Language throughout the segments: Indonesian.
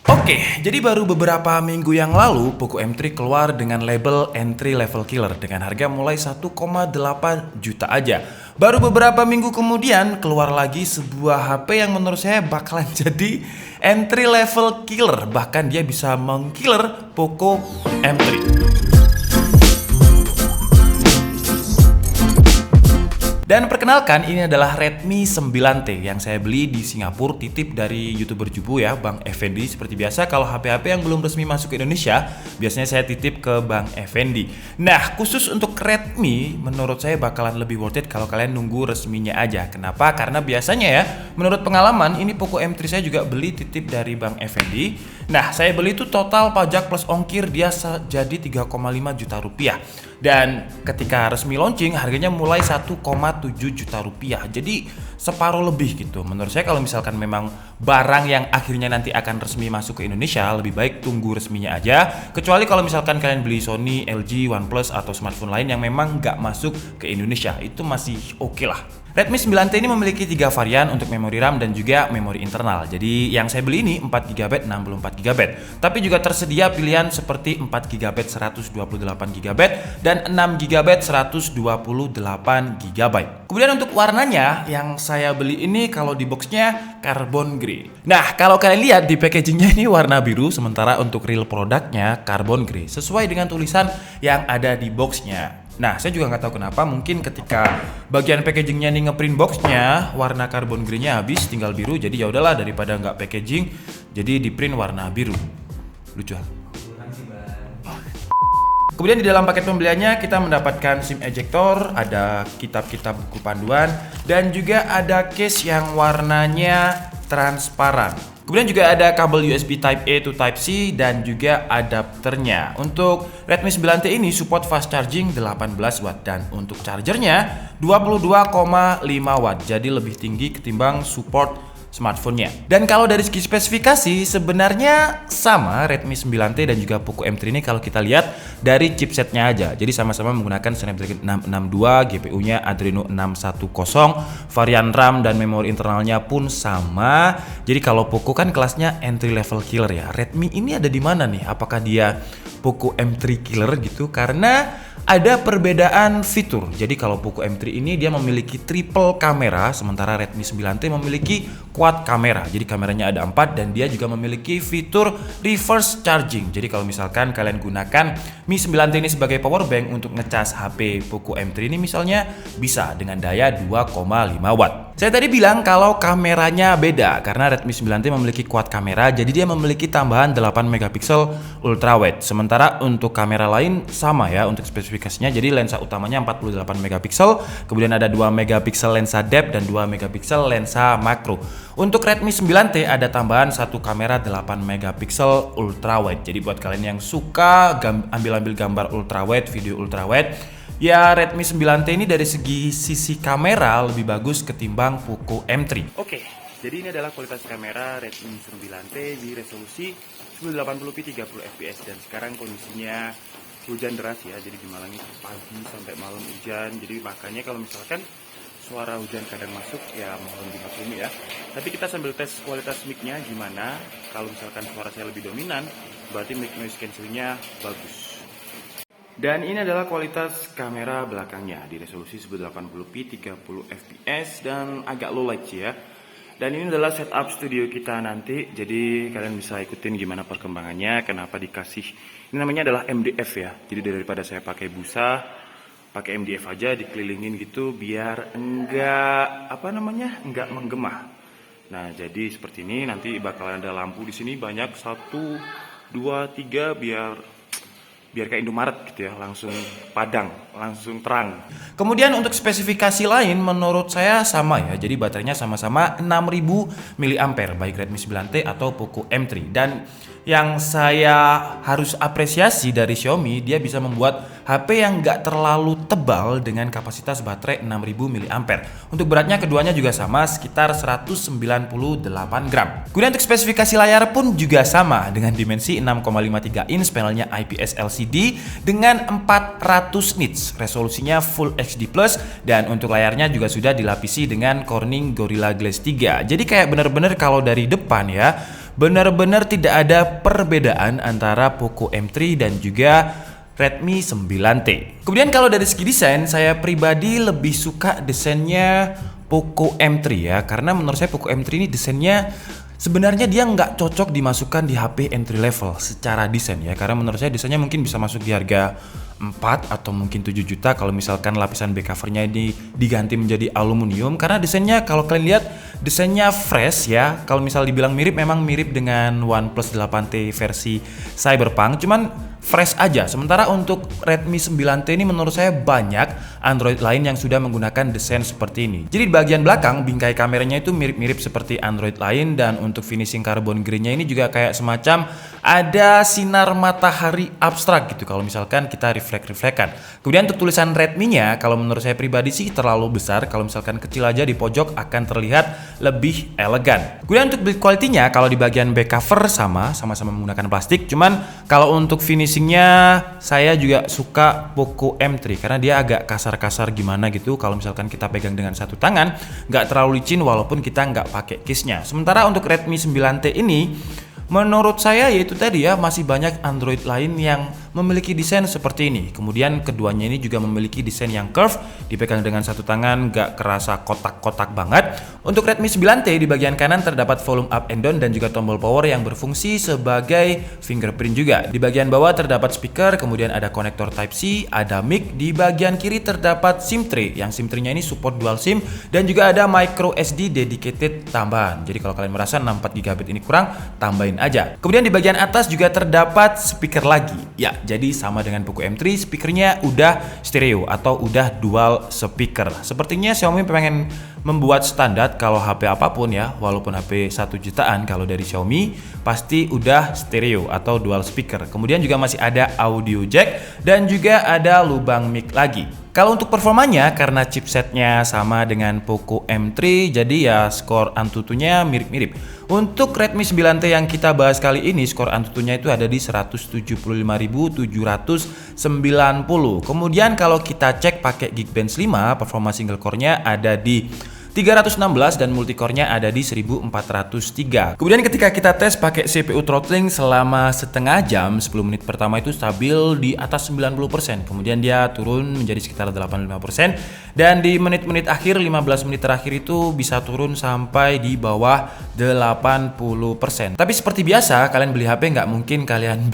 Oke, jadi baru beberapa minggu yang lalu Poco M3 keluar dengan label entry level killer dengan harga mulai 1,8 juta aja. Baru beberapa minggu kemudian keluar lagi sebuah HP yang menurut saya bakalan jadi entry level killer, bahkan dia bisa mengkiller Poco M3. Dan perkenalkan, ini adalah Redmi 9T yang saya beli di Singapura, titip dari YouTuber Jubu ya, Bang Effendi. Seperti biasa kalau HP-HP yang belum resmi masuk ke Indonesia, biasanya saya titip ke Bang Effendi. Nah, khusus untuk Redmi, menurut saya bakalan lebih worth it kalau kalian nunggu resminya aja. Kenapa? Karena biasanya ya, menurut pengalaman, ini Poco M3 saya juga beli titip dari Bang Effendi. Nah, saya beli itu total pajak plus ongkir dia jadi 3,5 juta rupiah. Dan ketika resmi launching harganya mulai 1,7 juta rupiah. Jadi separuh lebih gitu. Menurut saya kalau misalkan memang barang yang akhirnya nanti akan resmi masuk ke Indonesia, lebih baik tunggu resminya aja. Kecuali kalau misalkan kalian beli Sony, LG, OnePlus atau smartphone lain yang memang nggak masuk ke Indonesia, itu masih oke lah. Redmi 9T ini memiliki 3 varian untuk memori RAM dan juga memori internal. Jadi yang saya beli ini 4GB, 64GB. Tapi juga tersedia pilihan seperti 4GB, 128GB dan 6GB, 128GB. Kemudian untuk warnanya yang saya beli ini kalau di boxnya carbon grey. Nah, kalau kalian lihat di packagingnya ini warna biru, sementara untuk real produknya carbon grey, sesuai dengan tulisan yang ada di boxnya. Nah, saya juga nggak tahu kenapa, mungkin ketika bagian packagingnya nih ngeprint boxnya warna carbon grey-nya habis, tinggal biru, jadi ya udahlah daripada nggak packaging, jadi di print warna biru. Lucu. Kemudian di dalam paket pembeliannya kita mendapatkan SIM ejector, ada kitab-kitab buku panduan, dan juga ada case yang warnanya transparan. Kemudian juga ada kabel USB Type A to Type C dan juga adapternya. Untuk Redmi 9T ini support fast charging 18 watt dan untuk chargernya 22,5 watt. Jadi lebih tinggi ketimbang support smartphone-nya. Dan kalau dari segi spesifikasi sebenarnya sama Redmi 9T dan juga Poco M3 ini kalau kita lihat dari chipsetnya aja. Jadi sama-sama menggunakan Snapdragon 662, GPU-nya Adreno 610, varian RAM dan memori internalnya pun sama. Jadi kalau Poco kan kelasnya entry level killer ya. Redmi ini ada di mana nih? Apakah dia Poco M3 killer gitu? Karena ada perbedaan fitur. Jadi kalau Poco M3 ini dia memiliki triple kamera, sementara Redmi 9T memiliki quad kamera. Jadi kameranya ada 4 dan dia juga memiliki fitur reverse charging. Jadi kalau misalkan kalian gunakan Mi 9T ini sebagai power bank untuk ngecas HP Poco M3 ini misalnya, bisa dengan daya 2,5 watt. Saya tadi bilang kalau kameranya beda karena Redmi 9T memiliki quad kamera, jadi dia memiliki tambahan 8 megapiksel ultra wide. Sementara untuk kamera lain sama ya untuk spesifikasinya. Jadi lensa utamanya 48 megapiksel, kemudian ada 2 megapiksel lensa depth dan 2 megapiksel lensa makro. Untuk Redmi 9T ada tambahan satu kamera 8 megapiksel ultra wide. Jadi buat kalian yang suka ambil-ambil gambar ultra wide, video ultra wide, ya Redmi 9T ini dari sisi kamera lebih bagus ketimbang Poco M3. Oke, jadi ini adalah kualitas kamera Redmi 9T di resolusi 1080p 30 fps dan sekarang kondisinya hujan deras ya. Jadi di Malang itu pagi sampai malam hujan. Jadi makanya kalau misalkan suara hujan kadang masuk ya mohon dimaklumi ya. Tapi kita sambil tes kualitas mic-nya gimana. Kalau misalkan suara saya lebih dominan, berarti mic noise cancel-nya bagus. Dan ini adalah kualitas kamera belakangnya di resolusi 1080p 30 fps dan agak low light sih ya. Dan ini adalah setup studio kita nanti. Jadi kalian bisa ikutin gimana perkembangannya, kenapa dikasih. Ini namanya adalah MDF ya. Jadi daripada saya pakai busa, pakai MDF aja dikelilingin gitu biar enggak enggak menggema. Nah, jadi seperti ini nanti bakalan ada lampu di sini banyak 1 2 3 biar kayak Indomaret gitu ya, langsung padang, langsung terang. Kemudian untuk spesifikasi lain menurut saya sama ya. Jadi baterainya sama-sama 6000 mAh baik Redmi 9T atau Poco M3. Dan yang saya harus apresiasi dari Xiaomi, dia bisa membuat HP yang nggak terlalu tebal dengan kapasitas baterai 6000 mAh. Untuk beratnya keduanya juga sama, sekitar 198 gram. Kemudian untuk spesifikasi layar pun juga sama dengan dimensi 6,53 inch, panelnya IPS LCD dengan 400 nits, resolusinya Full HD+, dan untuk layarnya juga sudah dilapisi dengan Corning Gorilla Glass 3. Jadi kayak bener-bener kalau dari depan ya, benar-benar tidak ada perbedaan antara Poco M3 dan juga Redmi 9T. Kemudian kalau dari segi desain, saya pribadi lebih suka desainnya Poco M3 ya, karena menurut saya Poco M3 ini desainnya sebenarnya dia nggak cocok dimasukkan di HP entry level secara desain ya, karena menurut saya desainnya mungkin bisa masuk di harga 4 atau mungkin 7 juta kalau misalkan lapisan back covernya ini diganti menjadi aluminium, karena desainnya kalau kalian lihat desainnya fresh ya. Kalau misal dibilang mirip, memang mirip dengan OnePlus 8T versi Cyberpunk, cuman fresh aja. Sementara untuk Redmi 9T ini menurut saya banyak Android lain yang sudah menggunakan desain seperti ini. Jadi di bagian belakang bingkai kameranya itu mirip-mirip seperti Android lain, dan untuk finishing carbon grain-nya ini juga kayak semacam ada sinar matahari abstrak gitu kalau misalkan kita reflect-reflectkan. Kemudian untuk tulisan Redmi-nya kalau menurut saya pribadi sih terlalu besar, kalau misalkan kecil aja di pojok akan terlihat lebih elegan. Kemudian untuk build quality-nya kalau di bagian back cover sama-sama menggunakan plastik, cuman kalau untuk finishingnya saya juga suka Poco M3 karena dia agak kasar-kasar gimana gitu kalau misalkan kita pegang dengan satu tangan, nggak terlalu licin walaupun kita nggak pakai case-nya. Sementara untuk Redmi 9T ini menurut saya yaitu tadi ya, masih banyak Android lain yang memiliki desain seperti ini. Kemudian keduanya ini juga memiliki desain yang curve, dipegang dengan satu tangan, gak kerasa kotak-kotak banget. Untuk Redmi 9T di bagian kanan terdapat volume up and down dan juga tombol power yang berfungsi sebagai fingerprint juga. Di bagian bawah terdapat speaker, kemudian ada konektor Type-C, ada mic. Di bagian kiri terdapat SIM tray, yang SIM tray-nya ini support dual SIM, dan juga ada micro SD dedicated tambahan. Jadi kalau kalian merasa 64GB ini kurang, tambahin aja. Kemudian di bagian atas juga terdapat speaker lagi. Ya, jadi sama dengan Poco M3, speakernya udah stereo atau udah dual speaker. Sepertinya Xiaomi pengen membuat standar kalau HP apapun ya, walaupun HP 1 jutaan, kalau dari Xiaomi pasti udah stereo atau dual speaker. Kemudian juga masih ada audio jack dan juga ada lubang mic lagi. Kalau untuk performanya, karena chipsetnya sama dengan Poco M3, jadi ya skor Antutunya mirip-mirip. Untuk Redmi 9T yang kita bahas kali ini, skor Antutunya itu ada di 175.790. Kemudian kalau kita cek pakai Geekbench 5, performa single core-nya ada di 316 dan multicore-nya ada di 1403. Kemudian ketika kita tes pakai CPU throttling selama setengah jam, 10 menit pertama itu stabil di atas 90%. Kemudian dia turun menjadi sekitar 85%, dan di menit-menit akhir, 15 menit terakhir itu bisa turun sampai di bawah 80%. Tapi seperti biasa, kalian beli HP nggak mungkin kalian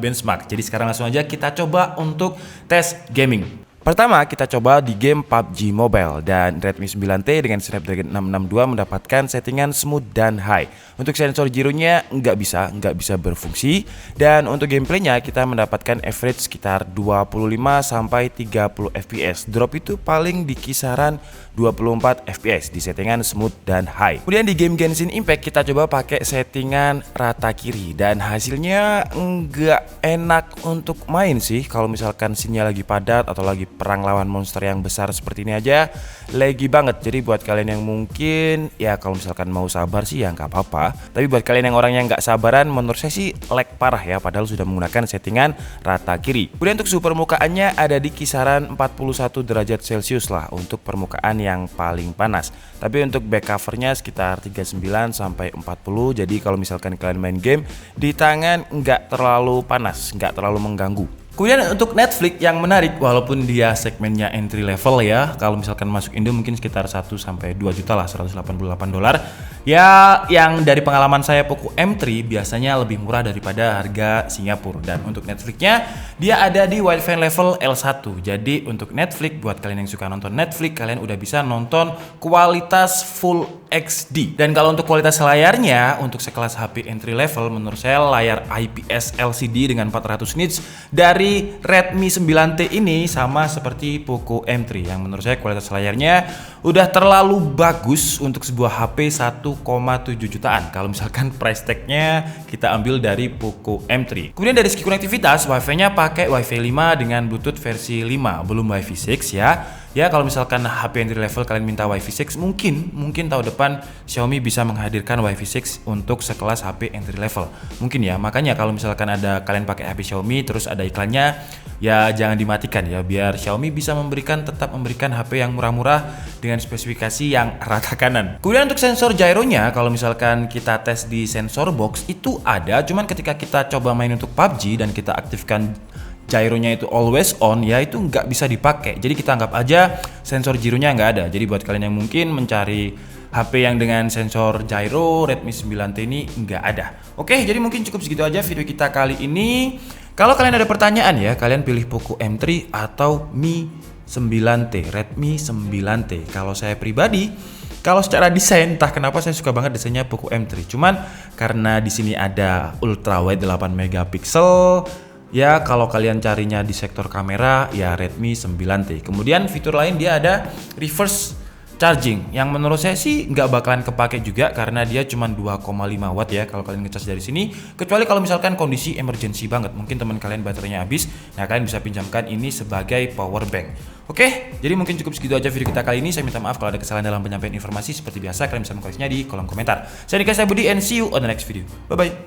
benchmark. Jadi sekarang langsung aja kita coba untuk tes gaming. Pertama kita coba di game PUBG Mobile, dan Redmi 9T dengan Snapdragon 662 mendapatkan settingan smooth dan high. Untuk sensor gyronya nggak bisa berfungsi, dan untuk gameplaynya kita mendapatkan average sekitar 25 sampai 30 fps. Drop itu paling di kisaran 24 fps di settingan smooth dan high. Kemudian di game Genshin Impact kita coba pakai settingan rata kiri, dan hasilnya nggak enak untuk main sih. Kalau misalkan sinyal lagi padat atau lagi perang lawan monster yang besar seperti ini aja laggy banget. Jadi buat kalian yang mungkin ya kalau misalkan mau sabar sih ya nggak apa-apa, tapi buat kalian yang orang yang nggak sabaran, menurut saya sih lag parah ya, padahal sudah menggunakan settingan rata kiri. Kemudian untuk suhu permukaannya ada di kisaran 41 derajat Celcius lah untuk permukaan yang paling panas, tapi untuk back covernya sekitar 39 sampai 40. Jadi kalau misalkan kalian main game di tangan nggak terlalu panas, nggak terlalu mengganggu. Kemudian untuk Netflix yang menarik, walaupun dia segmennya entry level ya, kalau misalkan masuk Indo mungkin sekitar 1 sampai 2 juta lah, $188. Ya, yang dari pengalaman saya Poco M3 biasanya lebih murah daripada harga Singapura. Dan untuk Netflixnya dia ada di wideband level L1. Jadi untuk Netflix, buat kalian yang suka nonton Netflix, kalian udah bisa nonton kualitas Full XD. Dan kalau untuk kualitas layarnya, untuk sekelas HP entry level, menurut saya layar IPS LCD dengan 400 nits dari Redmi 9T ini sama seperti Poco M3, yang menurut saya kualitas layarnya udah terlalu bagus untuk sebuah HP 1,7 jutaan kalau misalkan price tag-nya kita ambil dari Poco M3. Kemudian dari segi konektivitas, Wi-Fi-nya pakai Wi-Fi 5 dengan Bluetooth versi 5, belum Wi-Fi 6 ya. Ya kalau misalkan HP entry level kalian minta Wi-Fi 6, mungkin tahun depan Xiaomi bisa menghadirkan Wi-Fi 6 untuk sekelas HP entry level. Mungkin ya, makanya kalau misalkan ada kalian pakai HP Xiaomi terus ada iklannya, ya jangan dimatikan ya, biar Xiaomi bisa tetap memberikan HP yang murah-murah dengan spesifikasi yang rata kanan. Kemudian untuk sensor gyronya, kalau misalkan kita tes di sensor box itu ada, cuman ketika kita coba main untuk PUBG dan kita aktifkan gyronya itu always on, ya itu nggak bisa dipakai. Jadi kita anggap aja sensor gyronya nggak ada. Jadi buat kalian yang mungkin mencari HP yang dengan sensor gyro Redmi 9T ini nggak ada. Oke, jadi mungkin cukup segitu aja video kita kali ini. Kalau kalian ada pertanyaan ya, kalian pilih Poco M3 atau Mi 9T, Redmi 9T. Kalau saya pribadi, kalau secara desain, entah kenapa saya suka banget desainnya Poco M3. Cuman karena di sini ada ultra wide 8 megapiksel, ya kalau kalian carinya di sektor kamera ya Redmi 9T. Kemudian fitur lain dia ada reverse charging yang menurut saya sih nggak bakalan kepake juga karena dia cuma 2,5 watt ya kalau kalian ngecas dari sini, kecuali kalau misalkan kondisi emergency banget, mungkin teman kalian baterainya habis, nah kalian bisa pinjamkan ini sebagai power bank. Oke, jadi mungkin cukup segitu aja video kita kali ini. Saya minta maaf kalau ada kesalahan dalam penyampaian informasi. Seperti biasa kalian bisa mengkoreksinya di kolom komentar. Saya Dika Budi and see you on the next video. Bye bye.